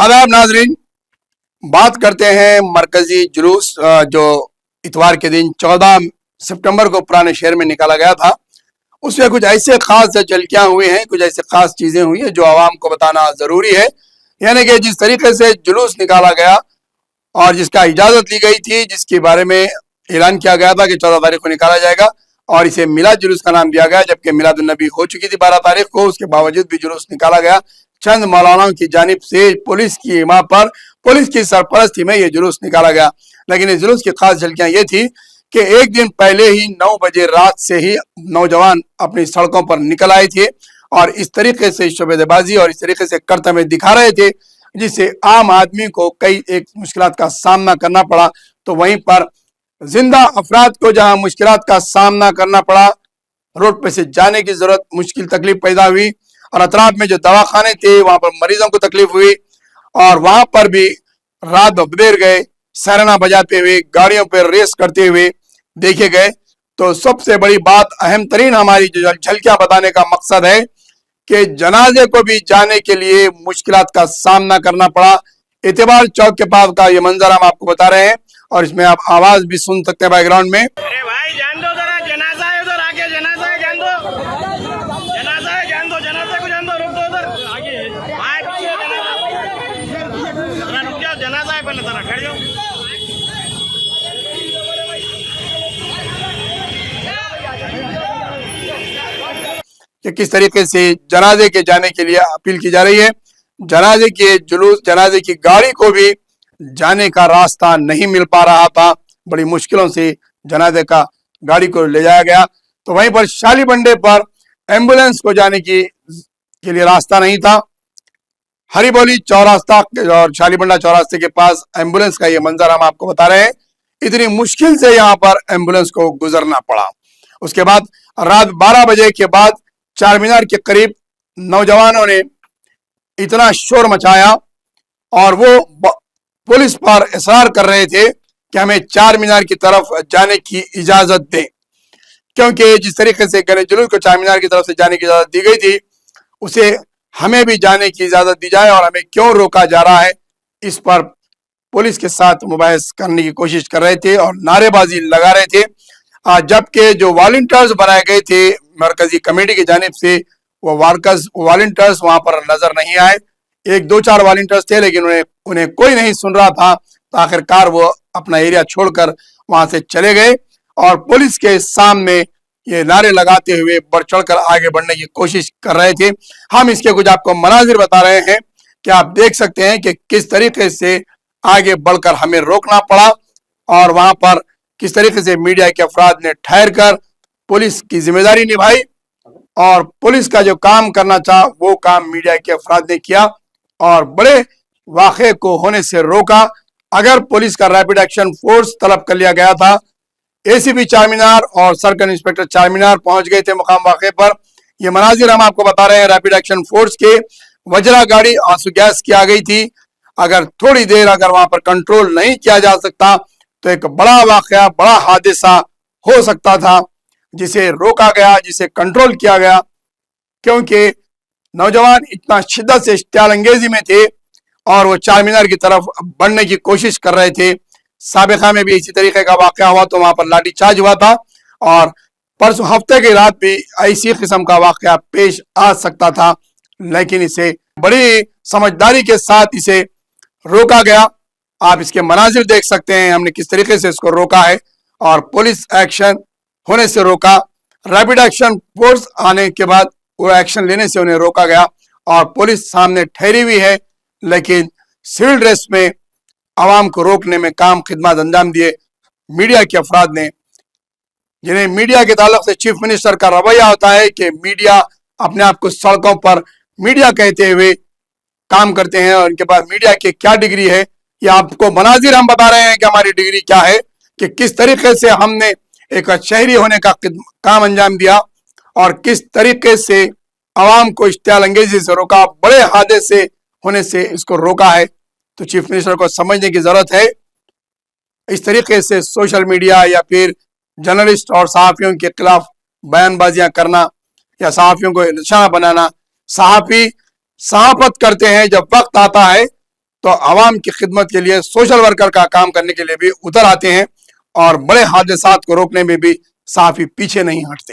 आदाब नाजरीन, बात करते हैं मरकजी जुलूस जो इतवार के दिन 14 सितंबर को पुराने शहर में निकाला गया था। उसमें कुछ ऐसे खास झलकियां हुई हैं, कुछ ऐसे खास चीजें हुई हैं जो आवाम को बताना जरूरी है। यानी कि जिस तरीके से जुलूस निकाला गया और जिसका इजाजत ली गई थी, जिसके बारे में ऐलान किया गया था कि 14 तारीख को निकाला जाएगा और इसे मिलाद जुलूस का नाम दिया गया, जबकि मिलादुन नबी हो चुकी थी 12 तारीख को। उसके बावजूद भी जुलूस निकाला गया। चंद मौलानाओं की जानिब से पुलिस की इमा पर, पुलिस की सरपरस्ती में यह जुलूस निकाला गया। लेकिन इस जुलूस की खास झलकियां ये थी कि एक दिन पहले ही 9 बजे रात से ही नौजवान अपनी सड़कों पर निकल आए थे और इस तरीके से शोबेबाजी और इस तरीके से कर्तव्य दिखा रहे थे, जिससे आम आदमी को कई एक मुश्किलात का सामना करना पड़ा। तो वहीं पर जिंदा अफराद को जहां मुश्किलात का सामना करना पड़ा, रोड पे से जाने की जरूरत, मुश्किल तकलीफ पैदा हुई और अतराफ में जो दवाखाने थे वहां पर मरीजों को तकलीफ हुई और वहां पर भी रात देर गए, सरना बजाते हुए, गाड़ियों पर रेस करते हुए देखे गए। तो सबसे बड़ी बात, अहम तरीन हमारी जो झलकियां बताने का मकसद है कि जनाजे को भी जाने के लिए मुश्किलात का सामना करना पड़ा। एतबार चौक के पास का ये मंजर हम आपको बता रहे हैं और इसमें आप आवाज भी सुन सकते हैं बैकग्राउंड में। अरे भाई जान दो जरा, जनाजा है उधर, आगे जनाजा है, जान दो, जनाजा है, जान दो, जनाजा को जान दो, रुक दो उधर आगे भाई, पीछे जरा रुक जाओ, जनाजा है, पहले जरा खड़े हो। कि किस तरीके से जनाजे के जाने के लिए अपील की जा रही है। जनाजे के जुलूस, जनाजे की गाड़ी को भी जाने का रास्ता नहीं मिल पा रहा था, बड़ी मुश्किलों से जनाजे का गाड़ी को ले जाया गया। तो वहीं पर शाली बंडे पर एम्बुलेंस को जाने के लिए रास्ता नहीं था। हरिबोली चौरास्ता और शालीबंडा चौरास्ते के पास एम्बुलेंस का ये मंजर हम आपको बता रहे हैं। इतनी मुश्किल से यहाँ पर एम्बुलेंस को गुजरना पड़ा। उसके बाद रात 12 बजे के बाद चार मीनार के करीब नौजवानों ने इतना शोर मचाया और वो पुलिस पर इसरार कर रहे थे कि हमें चार मीनार की तरफ जाने की इजाजत दें, क्योंकि जिस तरीके से गणेश जुलूस को चार मीनार की तरफ से जाने की इजाजत दी गई थी, उसे हमें भी जाने की इजाजत दी जाए और हमें क्यों रोका जा रहा है, इस पर पुलिस के साथ मुबाहिस करने की कोशिश कर रहे थे और नारेबाजी लगा रहे थे। जबकि जो वॉलंटियर्स बनाए गए थे मरकजी कमेटी की जानिब से, वो वॉलंटियर्स वहां पर नजर नहीं आए। एक दो चार वॉलंटियर्स थे, लेकिन उन्हें कोई नहीं सुन रहा था। तो आखिरकार वो अपना एरिया छोड़कर वहां से चले गए और पुलिस के सामने ये नारे लगाते हुए बढ़ चढ़कर आगे बढ़ने की कोशिश कर रहे थे। हम इसके कुछ आपको मनाजिर बता रहे हैं कि आप देख सकते हैं कि किस तरीके से आगे बढ़कर हमें रोकना पड़ा और वहां पर किस तरीके से मीडिया के अफराद ने ठहर कर पुलिस की जिम्मेदारी निभाई और पुलिस का जो काम करना चाहा वो काम मीडिया के अफराद ने किया और बड़े वाक़े को होने से रोका। अगर पुलिस का रैपिड एक्शन फोर्स तलब कर लिया गया था, एसीपी चारमीनार और सर्कल इंस्पेक्टर चारमीनार पहुंच गए थे मुकाम वाक़े पर। ये मनाजिर हम आपको बता रहे हैं रैपिड एक्शन फोर्स के। वज्रा गाड़ी आंसू गैस की आ गई थी। अगर थोड़ी देर अगर वहां पर कंट्रोल नहीं किया जा सकता तो एक बड़ा वाक़या, बड़ा हादसा हो सकता था, जिसे रोका गया, जिसे कंट्रोल किया गया, क्योंकि नौजवान इतना शिद्दत से इश्तियाल अंगेजी में थे और वो चारमीनार की तरफ बढ़ने की कोशिश कर रहे थे। साबिका में भी इसी तरीके का वाक़या हुआ तो वहां पर लाठीचार्ज हुआ था और परसों हफ्ते की रात भी ऐसी किस्म का वाक़या पेश आ सकता था, लेकिन इसे बड़ी समझदारी के साथ इसे रोका गया। आप इसके मनाजिर देख सकते हैं हमने किस तरीके से इसको रोका है और पुलिस एक्शन होने से रोका। रैपिड एक्शन फोर्स आने के बाद वो एक्शन लेने से उन्हें रोका गया और पुलिस सामने ठहरी हुई है, लेकिन सिविल ड्रेस में आवाम को रोकने में काम खिदमत अंजाम दिए मीडिया के अफराद ने, जिन्हें मीडिया के ताल्लुक से चीफ मिनिस्टर का रवैया होता है कि मीडिया अपने आप को सड़कों पर मीडिया कहते हुए काम करते हैं और इनके पास मीडिया की क्या डिग्री है। ये आपको मनाजिर हम बता रहे हैं कि हमारी डिग्री क्या है, कि किस तरीके से हमने एक शहरी होने का काम अंजाम दिया और किस तरीके से आवाम को इश्तियाल अंगेजी से रोका, बड़े हादसे होने से इसको रोका है। तो चीफ मिनिस्टर को समझने की जरूरत है। इस तरीके से सोशल मीडिया या फिर जर्नलिस्ट और सहाफियों के खिलाफ बयानबाजियां करना या सहाफियों को निशाना बनाना, सहाफी सहाफत करते हैं, जब वक्त आता है تو عوام کی خدمت کے لیے سوشل ورکر کا کام کرنے کے لیے بھی اتر آتے ہیں اور بڑے حادثات کو روکنے میں بھی صحافی پیچھے نہیں ہٹتے.